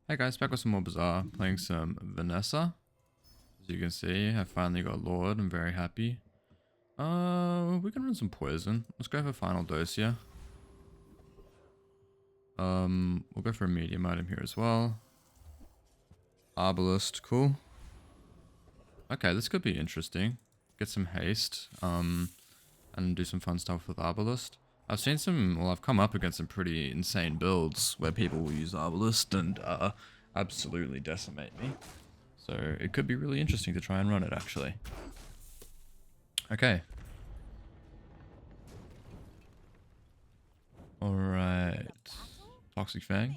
Hey guys, back with some more Bazaar, playing some Vanessa. As you can see, I finally got Lord, I'm very happy. We can run some poison. Let's go for final dose here. We'll go for a medium item here as well. Arbalest, cool. Okay, this could be interesting. Get some haste, and do some fun stuff with Arbalest. I've seen some, well, I've come up against some pretty insane builds where people will use Arbalest and, absolutely decimate me. So it could be really interesting to try and run it, actually. Okay. Alright. Toxic Fang.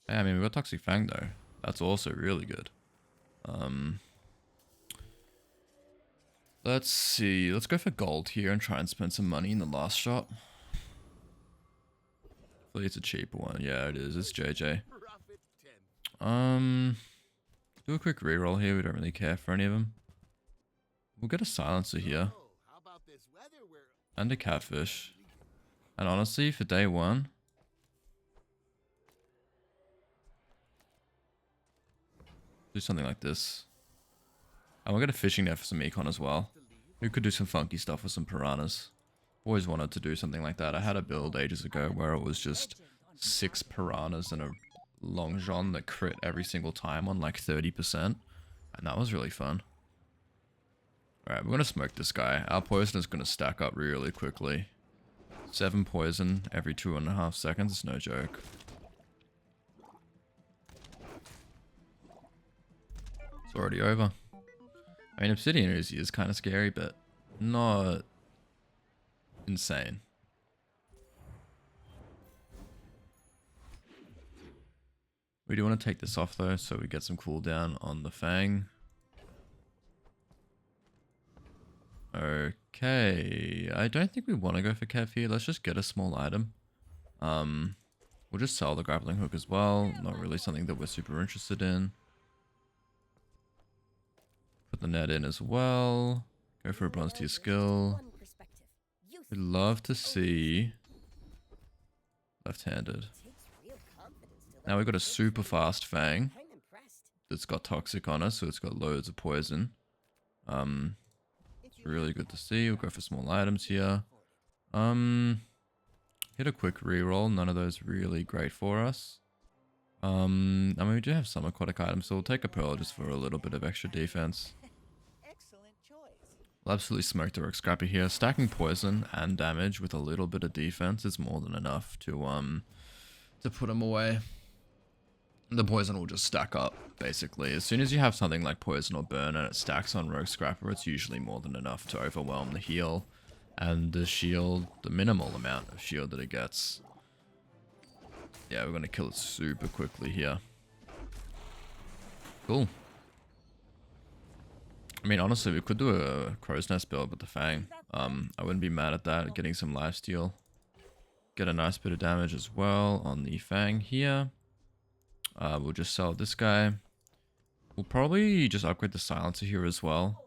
Yeah, I mean, we've got Toxic Fang, though. That's also really good. Let's see. Let's go for gold here and try and spend some money in the last shot. Hopefully it's a cheaper one. Yeah, it is. It's JJ. Do a quick reroll here. We don't really care for any of them. We'll get a silencer here. And a catfish. And honestly, for day one, do something like this. And we'll get a fishing net for some econ as well. We could do some funky stuff with some piranhas. Always wanted to do something like that. I had a build ages ago where it was just 6 piranhas and a long john that crit every single time on like 30%. And that was really fun. Alright, we're going to smoke this guy. Our poison is going to stack up really quickly. 7 poison every 2.5 seconds. It's no joke. It's already over. I mean, Obsidian is kind of scary, but not insane. We do want to take this off though, so we get some cooldown on the Fang. Okay, I don't think we want to go for Kev here. Let's just get a small item. We'll just sell the grappling hook as well. Not really something that we're super interested in. Put the net in as well. Go for a bronze tier skill. We'd love to see left-handed. Now we've got a super fast Fang that's got toxic on us, so it's got loads of poison. It's really good to see. We'll go for small items here. Hit a quick reroll. None of those really great for us. I mean, we do have some aquatic items, so we'll take a pearl just for a little bit of extra defense. We'll absolutely smoke the Rook Scrapper here. Stacking poison and damage with a little bit of defense is more than enough to put him away. The poison will just stack up, basically. As soon as you have something like poison or burn and it stacks on Rogue Scrapper, it's usually more than enough to overwhelm the heal and the shield, the minimal amount of shield that it gets. Yeah, we're going to kill it super quickly here. Cool. I mean, honestly, we could do a Crow's Nest build with the Fang. I wouldn't be mad at that, getting some lifesteal. Get a nice bit of damage as well on the Fang here. We'll just sell this guy. We'll probably just upgrade the silencer here as well.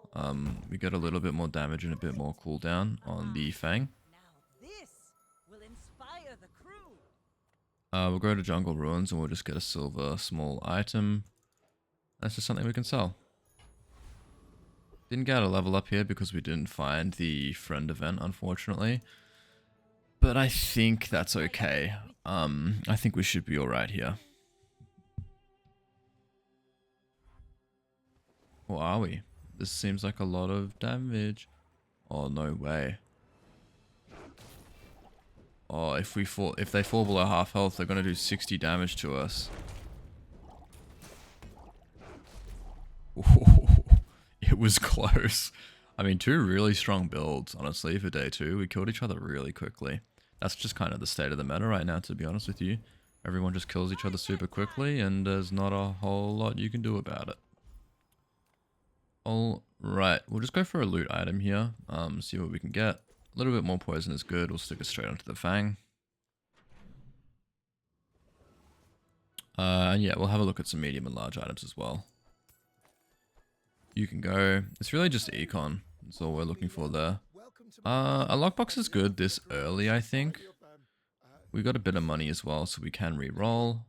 We get a little bit more damage and a bit more cooldown on the Fang. We'll go to Jungle Ruins and we'll just get a silver small item. That's just something we can sell. Didn't get a level up here because we didn't find the friend event, unfortunately. But I think that's okay. I think we should be alright here. Or are we? This seems like a lot of damage. Oh, no way. Oh, if they fall below half health, they're gonna do 60 damage to us. Ooh, it was close. I mean, 2 really strong builds, honestly, for day 2. We killed each other really quickly. That's just kind of the state of the meta right now, to be honest with you. Everyone just kills each other super quickly, and there's not a whole lot you can do about it. Alright, we'll just go for a loot item here, see what we can get. A little bit more poison is good, we'll stick it straight onto the Fang. And yeah, we'll have a look at some medium and large items as well. You can go. It's really just econ, that's all we're looking for there. A lockbox is good this early, I think. We got a bit of money as well, so we can re-roll.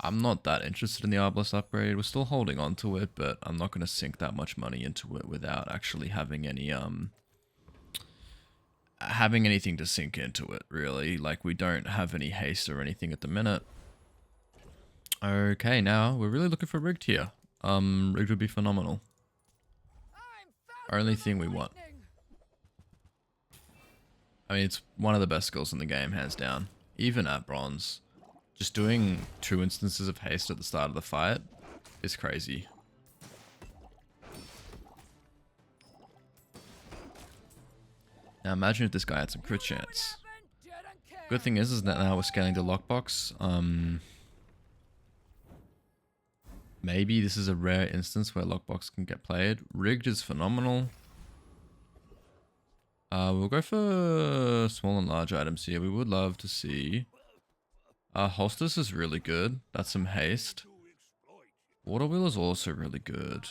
I'm not that interested in the Arbalest upgrade. We're still holding on to it, but I'm not going to sink that much money into it without actually having any having anything to sink into it, really. Like, we don't have any haste or anything at the minute. Okay, now we're really looking for rigged here. Rigged would be phenomenal. Only thing we want. I mean, it's one of the best skills in the game, hands down. Even at bronze. Just doing 2 instances of haste at the start of the fight is crazy. Now imagine if this guy had some crit chance. Good thing is that now we're scaling the lockbox. Maybe this is a rare instance where lockbox can get played. Rigged is phenomenal. We'll go for small and large items here. We would love to see. Holsters is really good. That's some haste. Water wheel is also really good.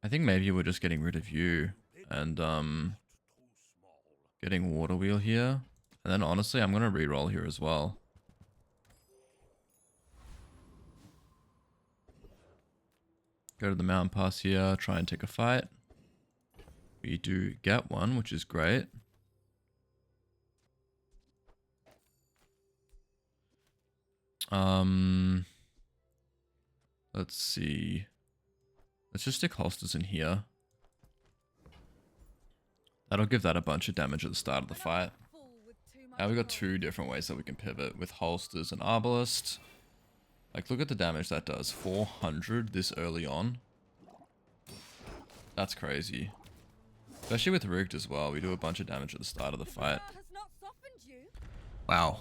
I think maybe we're just getting rid of you and getting water wheel here. And then honestly, I'm gonna reroll here as well. Go to the mountain pass here, try and take a fight. We do get one, which is great. Let's see. Let's just stick holsters in here. That'll give that a bunch of damage at the start of the fight. Now we've got 2 different ways that we can pivot with holsters and Arbalest. Like, look at the damage that does. 400 this early on. That's crazy. Especially with rigged as well. We do a bunch of damage at the start of the fight. Wow.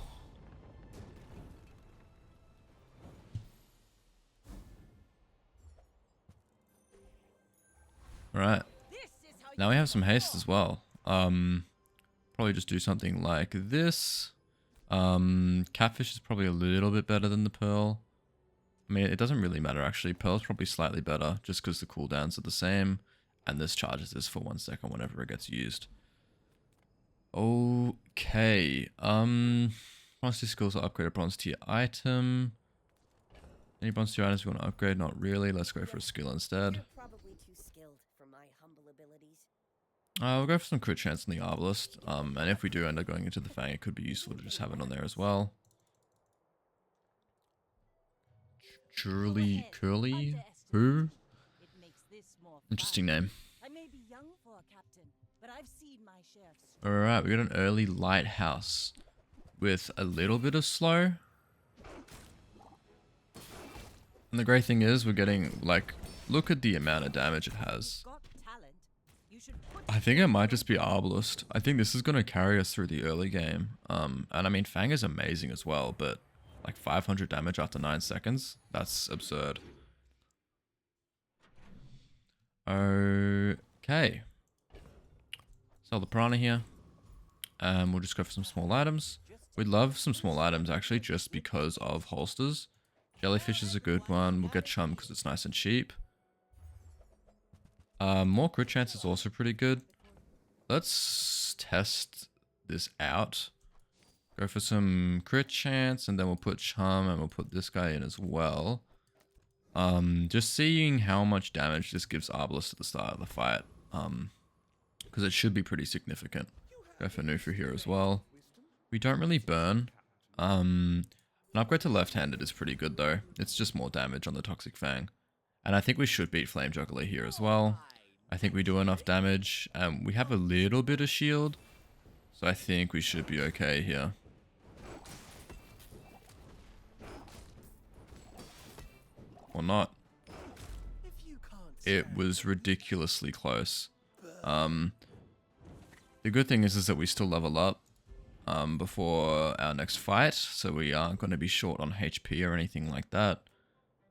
Alright. Now we have some haste as well. Probably just do something like this. Catfish is probably a little bit better than the pearl. I mean, it doesn't really matter actually. Pearl's probably slightly better just because the cooldowns are the same. And this charges this for 1 second whenever it gets used. Okay. Bronze tier skills are upgraded bronze tier item. Any bronze tier items we want to upgrade? Not really. Let's go for a skill instead. We'll go for some crit chance in the Arbalest. And if we do end up going into the Fang, it could be useful to just have it on there as well. Curly? Who? Interesting name. Alright, we got an early lighthouse with a little bit of slow. And the great thing is we're getting, like, look at the amount of damage it has. I think it might just be Arbalest. I think this is going to carry us through the early game. And I mean, Fang is amazing as well, but like 500 damage after 9 seconds? That's absurd. Okay. Sell the piranha here. We'll just go for some small items. We'd love some small items actually just because of holsters. Jellyfish is a good one. We'll get chum because it's nice and cheap. More crit chance is also pretty good. Let's test this out. Go for some crit chance and then we'll put chum and we'll put this guy in as well. Just seeing how much damage this gives Arbalest at the start of the fight. Because it should be pretty significant. Go for Nufu here as well. We don't really burn. An upgrade to left-handed is pretty good though. It's just more damage on the Toxic Fang. And I think we should beat Flame Juggler here as well. I think we do enough damage. We have a little bit of shield. So I think we should be okay here. Or not. It was ridiculously close. The good thing is that we still level up before our next fight. So we aren't going to be short on HP or anything like that.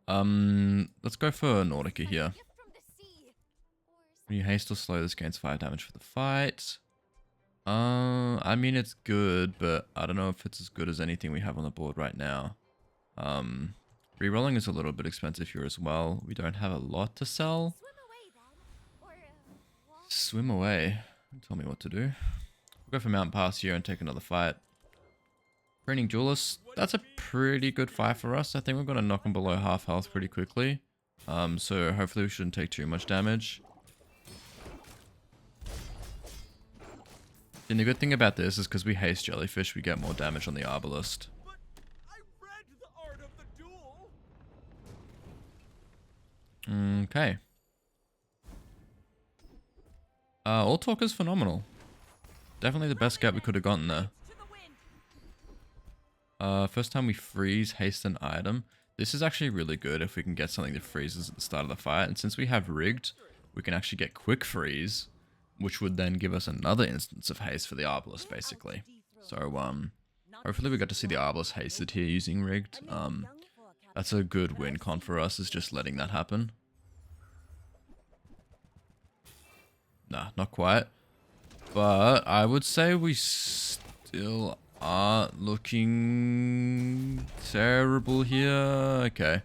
Let's go for Nautica here. When you haste or slow, this gains 5 damage for the fight. I mean, it's good, but I don't know if it's as good as anything we have on the board right now. Rerolling is a little bit expensive here as well. We don't have a lot to sell. Swim away. Tell me what to do. We'll go for Mountain Pass here and take another fight. Raining Duelist, that's a pretty good fight for us. I think we're going to knock him below half health pretty quickly. So hopefully we shouldn't take too much damage. And the good thing about this is because we haste Jellyfish, we get more damage on the Arbalest. Okay. All talk is phenomenal. Definitely the best get we could have gotten there. First time we freeze, haste an item. This is actually really good if we can get something that freezes at the start of the fight. And since we have rigged, we can actually get quick freeze, which would then give us another instance of haste for the Arbalest, basically. So, hopefully we got to see the Arbalest hasted here using rigged. That's a good win con for us, is just letting that happen. Nah, not quite. But I would say we still are looking terrible here. Okay.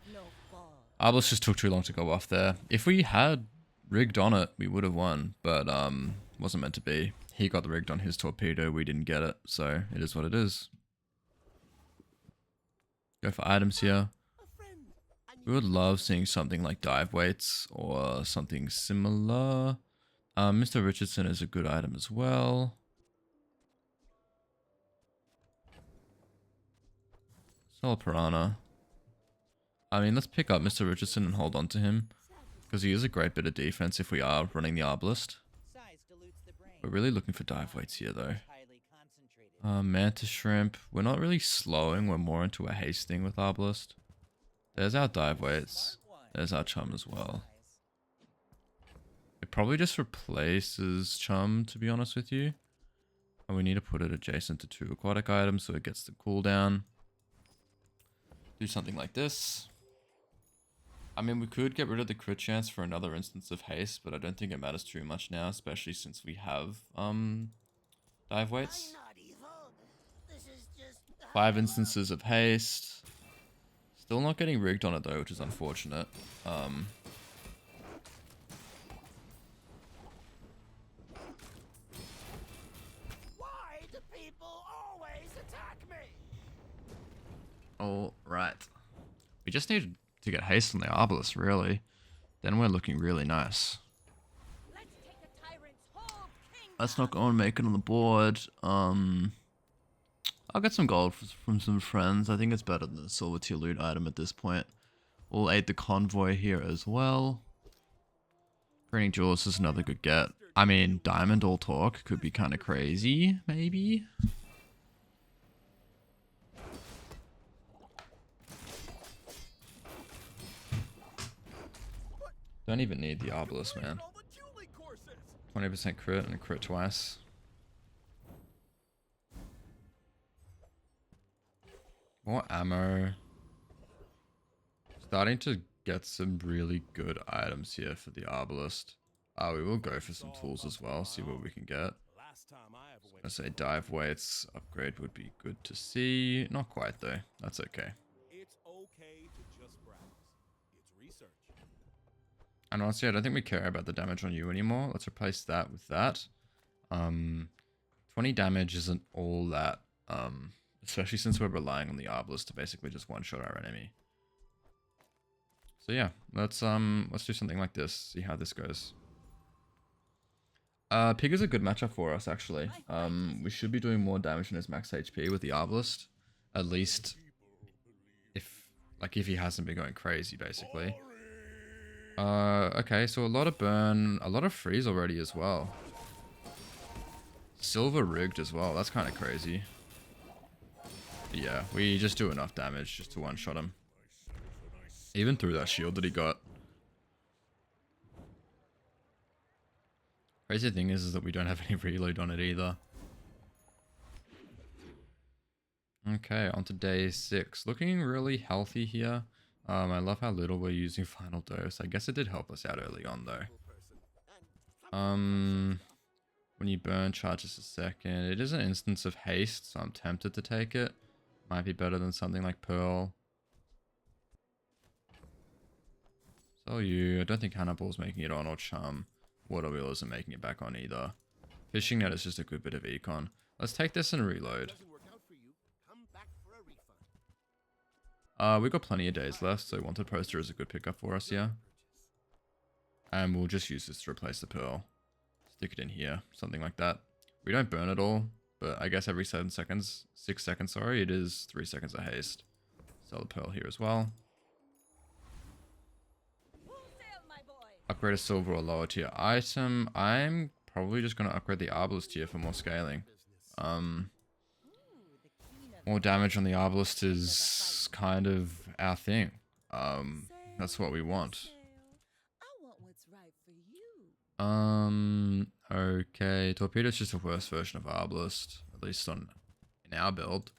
Arbalest just took too long to go off there. If we had rigged on it, we would have won. But wasn't meant to be. He got the rigged on his torpedo, we didn't get it. So it is what it is. Go for items here. We would love seeing something like dive weights or something similar. Mr. Richardson is a good item as well. Sell a Piranha. I mean, let's pick up Mr. Richardson and hold on to him. Because he is a great bit of defense if we are running the Arbalest. We're really looking for dive weights here though. Mantis Shrimp. We're not really slowing, we're more into a hasting with Arbalest. There's our dive weights. There's our chum as well. It probably just replaces chum, to be honest with you. And we need to put it adjacent to 2 aquatic items so it gets the cooldown. Do something like this. I mean, we could get rid of the crit chance for another instance of haste, but I don't think it matters too much now, especially since we have dive weights. 5 instances of haste. Still not getting rigged on it though, which is unfortunate. Alright. We just need to get haste on the Arbalest, really. Then we're looking really nice. Let's not go and make it on the board. I'll get some gold from some friends. I think it's better than the silver tier loot item at this point. We'll aid the convoy here as well. Raining Jewels is another good get. I mean, Diamond all talk could be kind of crazy, maybe. Don't even need the Arbalest, man. 20% crit and a crit twice. More ammo. Starting to get some really good items here for the Arbalest. We will go for some tools as well, see what we can get. I say dive weights upgrade would be good to see. Not quite though. That's okay. And honestly, I don't think we care about the damage on you anymore. Let's replace that with that. 20 damage isn't all that, especially since we're relying on the Arbalest to basically just one-shot our enemy. So yeah, let's do something like this. See how this goes. Pig is a good matchup for us, actually. We should be doing more damage in his max HP with the Arbalest, at least if he hasn't been going crazy, basically. Okay, so a lot of burn, a lot of freeze already as well. Silver rigged as well, that's kind of crazy. But yeah, we just do enough damage just to one-shot him. Even through that shield that he got. Crazy thing is that we don't have any reload on it either. Okay, on to day 6. Looking really healthy here. I love how little we're using final dose. I guess it did help us out early on though. When you burn, charges a second. It is an instance of haste, so I'm tempted to take it. Might be better than something like Pearl. So I don't think Hannibal's making it on, or Chum. Water Wheel isn't making it back on either. Fishing Net is just a good bit of econ. Let's take this and reload. We've got plenty of days left, so Wanted Poster is a good pickup for us, yeah. And we'll just use this to replace the pearl. Stick it in here, something like that. We don't burn it all, but I guess every 6 seconds, sorry, it is 3 seconds of haste. Sell the pearl here as well. Upgrade a silver or lower tier item. I'm probably just going to upgrade the Arbalest here for more scaling. More damage on the Arbalest is kind of our thing. That's what we want. Okay, Torpedo's just a worse version of Arbalest, at least in our build.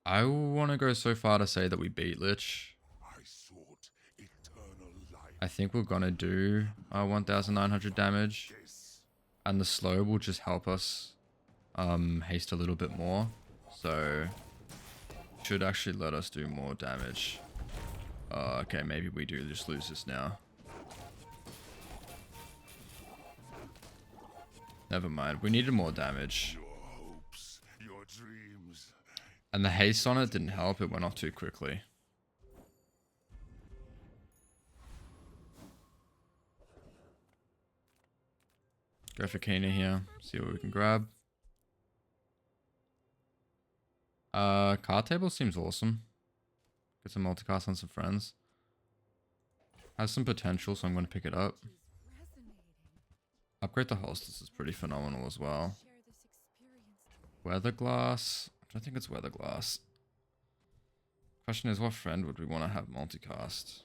I want to go so far to say that we beat Lich. I think we're gonna do 1,900 damage, and the slow will just help us haste a little bit more, so should actually let us do more damage. Okay, maybe we do just lose this now. Never mind, we needed more damage. And the haste on it didn't help, it went off too quickly. Go for Kena here, see what we can grab. Card table seems awesome. Get some multicast on some friends. Has some potential, so I'm going to pick it up. Upgrade the Hostess is pretty phenomenal as well. Weather glass. I think it's weather glass. Question is, what friend would we want to have multicast?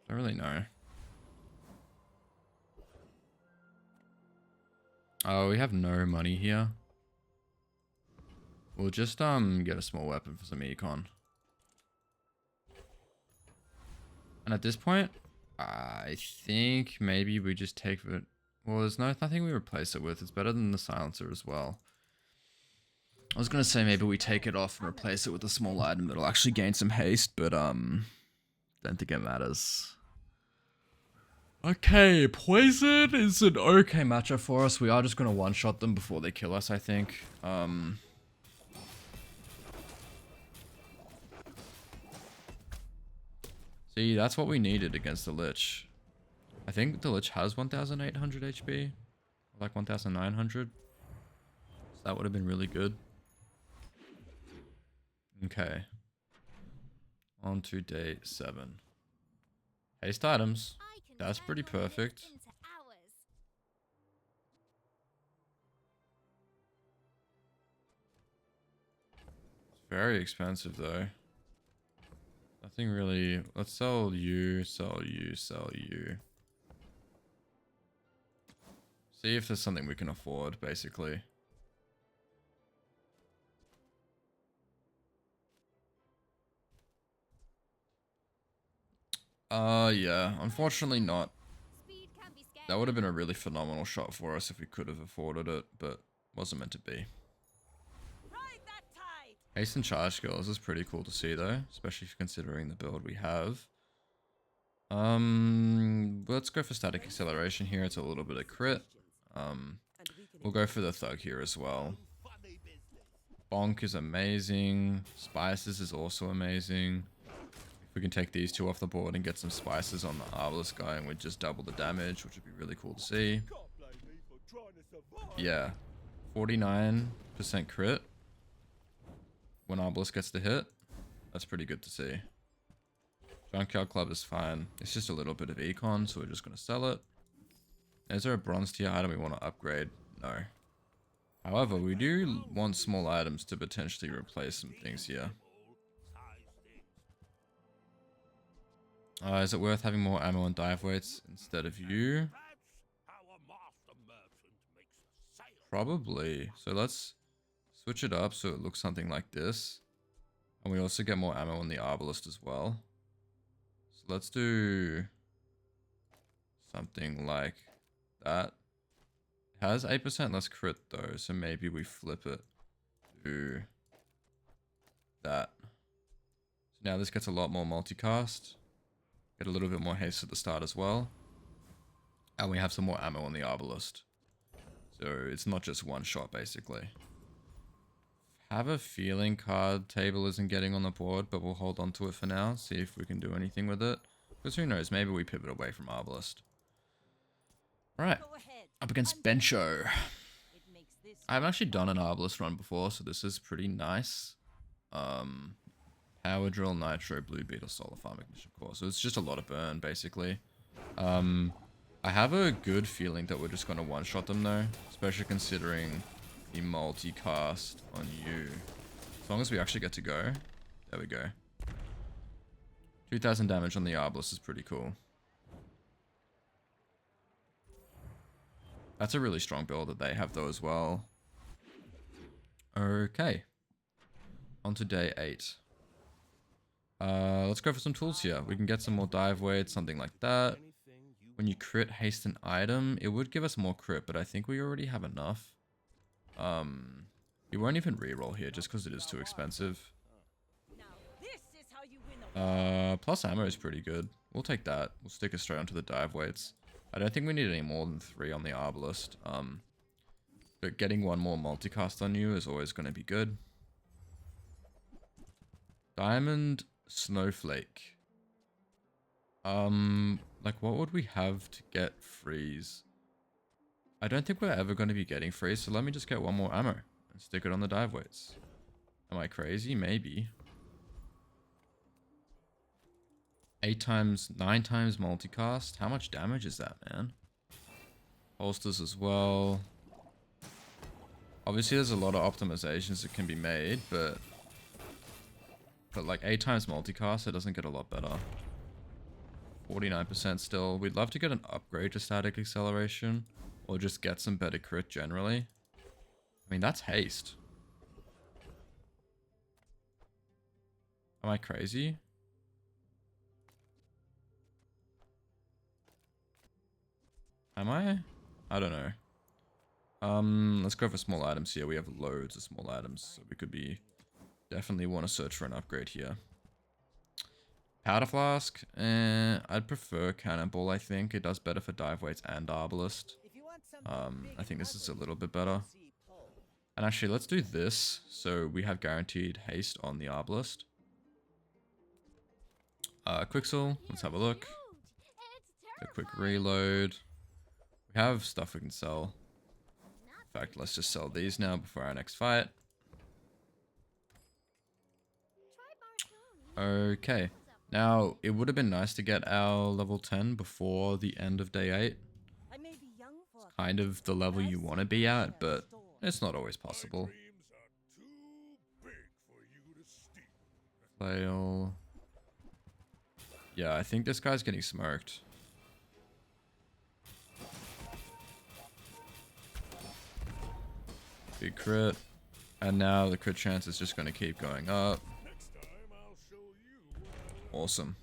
I don't really know. Oh, we have no money here. We'll just get a small weapon for some econ. And at this point, I think maybe we just take it. Well, there's nothing we replace it with. It's better than the silencer as well. I was gonna say maybe we take it off and replace it with a small item that'll actually gain some haste, but don't think it matters. Okay, Poison is an okay matchup for us. We are just gonna one-shot them before they kill us, I think. See, that's what we needed against the Lich. I think the Lich has 1,800 HP. Like 1,900. So that would have been really good. Okay. On to day 7. Haste items. That's pretty perfect. It's very expensive though. Nothing really. Let's sell you, sell you, sell you. See if there's something we can afford, basically. Yeah, unfortunately not. That would have been a really phenomenal shot for us if we could have afforded it, but wasn't meant to be. Haste and charge skills is pretty cool to see though, especially considering the build we have. Let's go for static acceleration here. It's a little bit of crit. We'll go for the thug here as well. Bonk is amazing. Spices is also amazing. If we can take these two off the board and get some spices on the Arbalest guy and we'd just double the damage, which would be really cool to see. Yeah. 49% crit when Arbalest gets the hit. That's pretty good to see. Junkyard Club is fine. It's just a little bit of econ, so we're just going to sell it. Is there a bronze tier item we want to upgrade? No. However, we do want small items to potentially replace some things here. Is it worth having more ammo and dive weights instead of you? Probably. So let's switch it up so it looks something like this. And we also get more ammo on the Arbalest as well. So let's do something like that. It has 8% less crit though, so maybe we flip it to that. So now this gets a lot more multicast. Get a little bit more haste at the start as well. And we have some more ammo on the Arbalest. So it's not just one shot basically. have a feeling card table isn't getting on the board, but we'll hold on to it for now. See if we can do anything with it. Because who knows, maybe we pivot away from Arbalest. Alright, up against Bencho. I haven't actually done an Arbalest run before, so this is pretty nice. Power Drill, Nitro, Blue Beetle, Solar Farm, Ignition Core. So it's just a lot of burn, basically. I have a good feeling that we're just going to one-shot them, though. Especially considering the multicast on you. As long as we actually get to go. There we go. 2000 damage on the Arbalest is pretty cool. That's a really strong build that they have, though, as well. Okay. On to day 8. Let's go for some tools here. We can get some more dive weights, something like that. When you crit haste an item, it would give us more crit, but I think we already have enough. We won't even reroll here just because it is too expensive. Plus ammo is pretty good. We'll take that. We'll stick it straight onto the dive weights. I don't think we need any more than 3 on the Arbalest. But getting one more multicast on you is always going to be good. Diamond Snowflake. Like what would we have to get freeze? I don't think we're ever going to be getting freeze, so let me just get one more ammo and stick it on the dive weights. Am I crazy? Maybe. 8 times, 9 times multicast. How much damage is that, man? Holsters as well. Obviously, there's a lot of optimizations that can be made, but like 8 times multicast, it doesn't get a lot better. 49% still. We'd love to get an upgrade to static acceleration, or just get some better crit generally. I mean, that's haste. Am I crazy? Am I? I don't know. Let's go for small items here. We have loads of small items, so we could be definitely want to search for an upgrade here. Powder Flask, I'd prefer Cannonball, I think. It does better for dive weights and Arbalest. I think this is a little bit better. And actually, let's do this, so we have guaranteed haste on the Arbalest. Quixel, let's have a look. A quick reload. We have stuff we can sell. In fact, let's just sell these now before our next fight. Okay. Now, it would have been nice to get our level 10 before the end of day 8. It's kind of the level you want to be at, but it's not always possible. Flail. Yeah, I think this guy's getting smoked. Big crit. And now the crit chance is just going to keep going up. Awesome.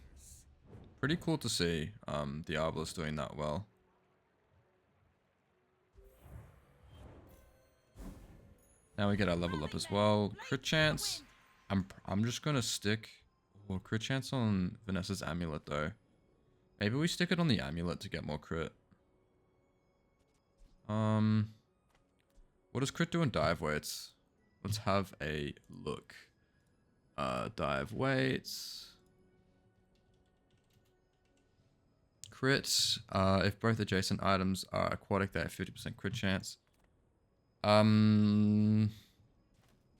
Pretty cool to see the Arbalest doing that well. Now we get our level up as well. Crit chance. I'm just going to stick... Well, crit chance on Vanessa's amulet though. Maybe we stick it on the amulet to get more crit. What does crit do in dive weights? Let's have a look. Dive weights. Crits. If both adjacent items are aquatic, they have 50% crit chance.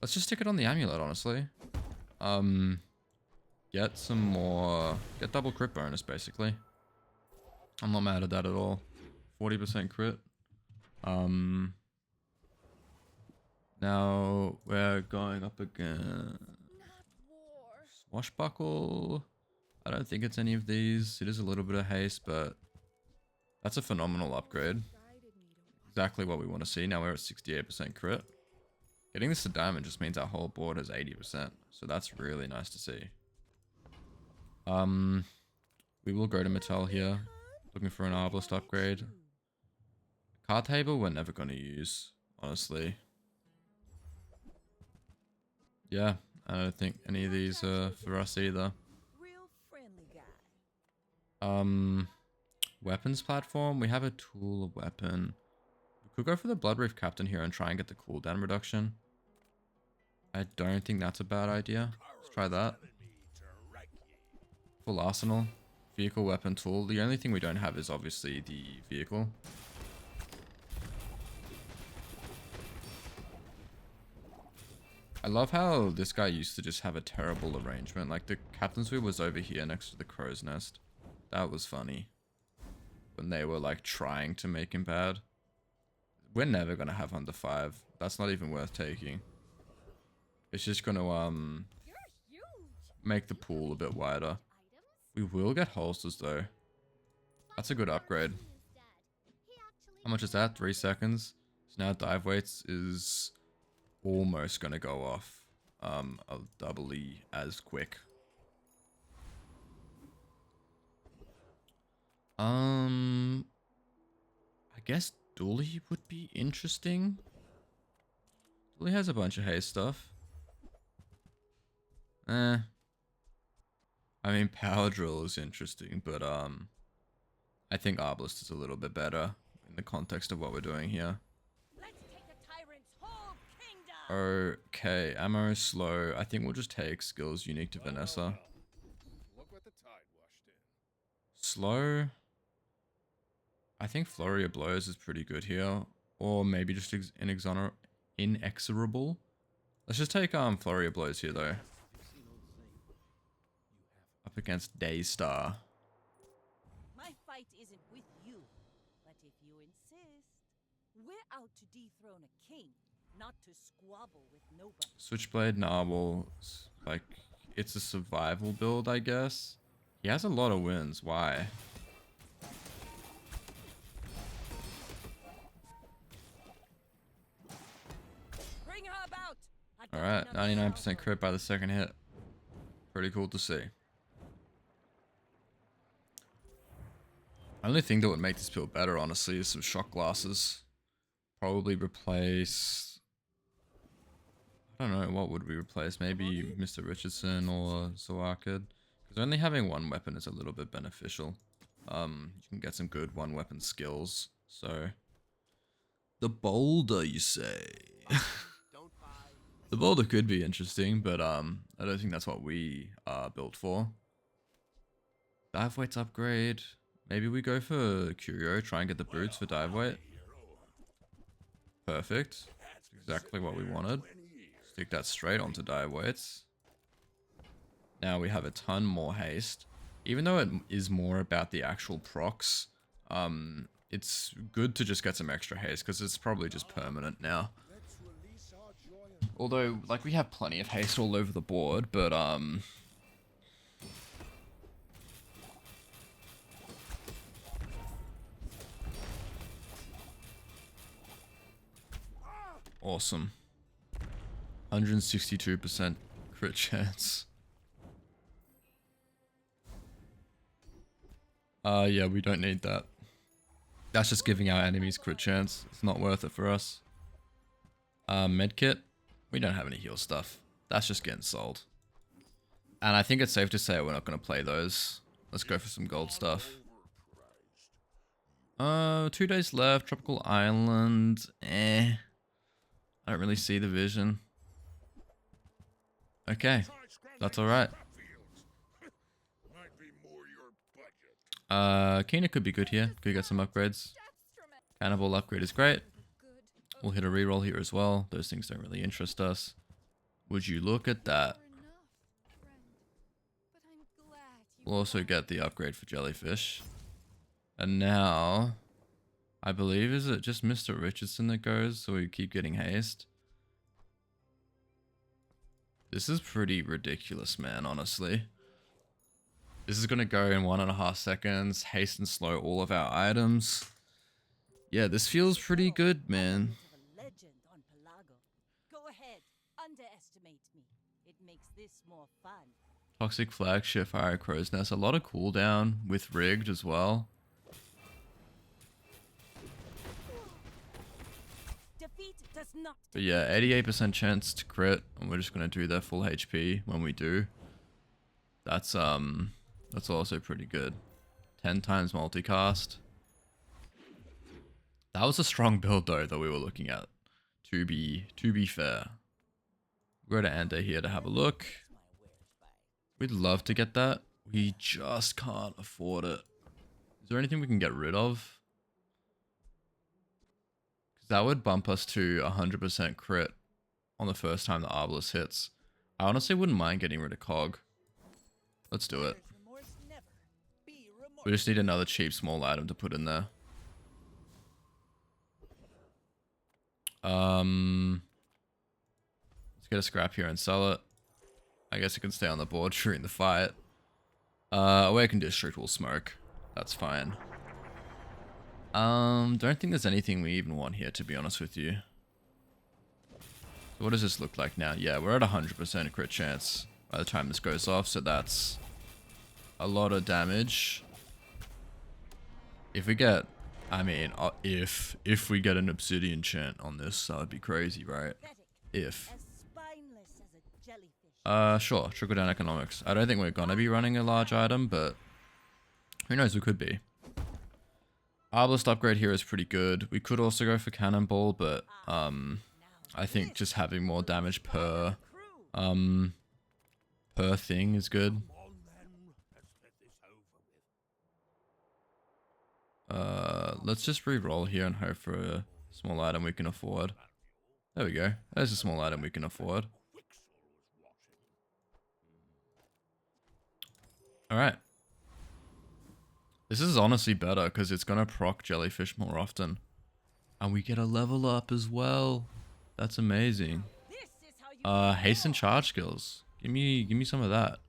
Let's just stick it on the amulet, honestly. Get some more... Get double crit bonus, basically. I'm not mad at that at all. 40% crit. Now we're going up again. Swashbuckle. I don't think it's any of these. It is a little bit of haste, but that's a phenomenal upgrade. Exactly what we want to see. Now we're at 68% crit. Getting this to diamond just means our whole board has 80%. So that's really nice to see. We will go to Mattel here. Looking for an Arbalest upgrade. Card table we're never going to use, honestly. Yeah, I don't think any of these are for us either. Weapons platform. We have a tool, a weapon. We could go for the Blood Reef Captain here and try and get the cooldown reduction. I don't think that's a bad idea. Let's try that. Full arsenal. Vehicle, weapon, tool. The only thing we don't have is obviously the vehicle. I love how this guy used to just have a terrible arrangement. Like the captain's wheel was over here next to the crow's nest. That was funny. When they were like trying to make him bad. We're never gonna have under 5. That's not even worth taking. It's just gonna make the pool a bit wider. We will get holsters though. That's a good upgrade. How much is that? 3 seconds. So now dive weights is almost gonna go off doubly as quick. I guess Dooley would be interesting. Dooley has a bunch of haste stuff. I mean, power drill is interesting, but I think Arbalest is a little bit better in the context of what we're doing here. Let's take the tyrant's whole kingdom. Okay, ammo slow. I think we'll just take skills unique to Vanessa. Look what the tide washed in. Slow. I think Flurry of Blows is pretty good here, or maybe just inexorable. Let's just take Flurry of Blows here though. Up against Daystar. My fight isn't with you, but if you insist, we're out to dethrone a king, not to squabble with nobody. Switchblade Narwhal, like, it's a survival build, I guess. He has a lot of wins. Why? Bring her about. Alright, 99% crit by the second hit. Pretty cool to see. Only thing that would make this build better, honestly, is some shock glasses. Probably replace... I don't know, what would we replace? Maybe Mr. Richardson or Zoarkid. Because only having one weapon is a little bit beneficial. You can get some good one weapon skills. So... The boulder, you say? The boulder could be interesting, but I don't think that's what we are built for. Dive weights upgrade. Maybe we go for Curio, try and get the boots for dive weight. Perfect. Exactly what we wanted. Stick that straight onto dive weights. Now we have a ton more haste. Even though it is more about the actual procs, it's good to just get some extra haste because it's probably just permanent now. Although, like, we have plenty of haste all over the board, but awesome. 162% crit chance. Yeah, we don't need that. That's just giving our enemies crit chance. It's not worth it for us. Medkit. We don't have any heal stuff. That's just getting sold. And I think it's safe to say we're not going to play those. Let's go for some gold stuff. 2 days left. Tropical Island. I don't really see the vision. Okay. That's alright. Kena could be good here. Could get some upgrades. Cannibal upgrade is great. We'll hit a reroll here as well. Those things don't really interest us. Would you look at that? We'll also get the upgrade for Jellyfish. And now, I believe, is it just Mr. Richardson that goes, so we keep getting haste? This is pretty ridiculous, man, honestly. This is going to go in 1.5 seconds. Haste and slow all of our items. Yeah, this feels pretty good, man. Go ahead, underestimate me. It makes this more fun. Toxic Flagship, Fire Crow's Nest. A lot of cooldown with rigged as well. Defeat does not. But yeah, 88% chance to crit, and we're just gonna do their full HP when we do. That's also pretty good. 10 times multicast. That was a strong build though that we were looking at. To be fair. Go to Ande here to have a look. We'd love to get that. We just can't afford it. Is there anything we can get rid of? Because that would bump us to 100% crit on the first time the Arbalest hits. I honestly wouldn't mind getting rid of Cog. Let's do it. We just need another cheap small item to put in there. Let's get a scrap here and sell it. I guess it can stay on the board during the fight. Awaken District will smoke. That's fine. Don't think there's anything we even want here, to be honest with you. So what does this look like now? Yeah, we're at 100% crit chance by the time this goes off, so that's a lot of damage. If we get, I mean, if we get an obsidian chant on this, that would be crazy, right? If. Sure, trickle down economics. I don't think we're gonna be running a large item, but who knows, we could be. Arbalest upgrade here is pretty good. We could also go for cannonball, but I think just having more damage per thing is good. Let's just re-roll here and hope for a small item we can afford. There we go. There's a small item we can afford. Alright. This is honestly better because it's going to proc jellyfish more often. And we get a level up as well. That's amazing. Hasten charge skills. Give me some of that.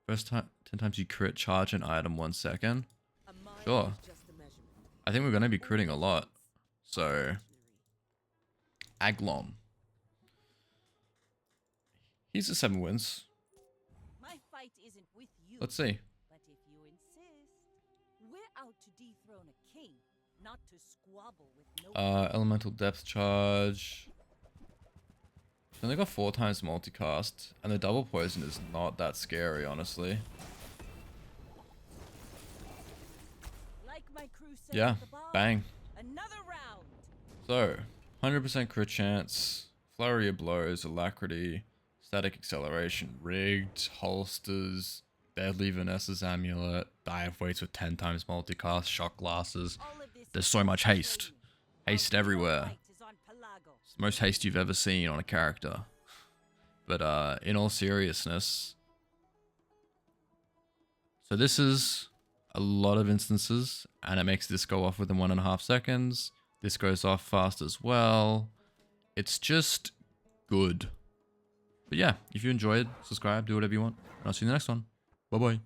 First time 10 times you crit charge an item 1 second. Sure. I think we're going to be critting a lot. So Aglom. Here's the 7 wins. My fight isn't with you. Let's see. But if you insist, we're out to dethrone a king, not to squabble with no Elemental depth charge. It's only got 4 times multicast, and the double poison is not that scary, honestly. like my crew said Yeah, at the bar, bang. another round. So, 100% crit chance, flurry of blows, alacrity, static acceleration, rigged, holsters, deadly Vanessa's amulet, dive weights with 10 times multicast, shock glasses. All of this There's is so much haste. Haste Our everywhere. fight is on Pelago. It's the most haste you've ever seen on a character. But in all seriousness, so this is a lot of instances, and it makes this go off within 1.5 seconds. This goes off fast as well. It's just good. But yeah, if you enjoyed, subscribe, do whatever you want, and I'll see you in the next one. Bye bye.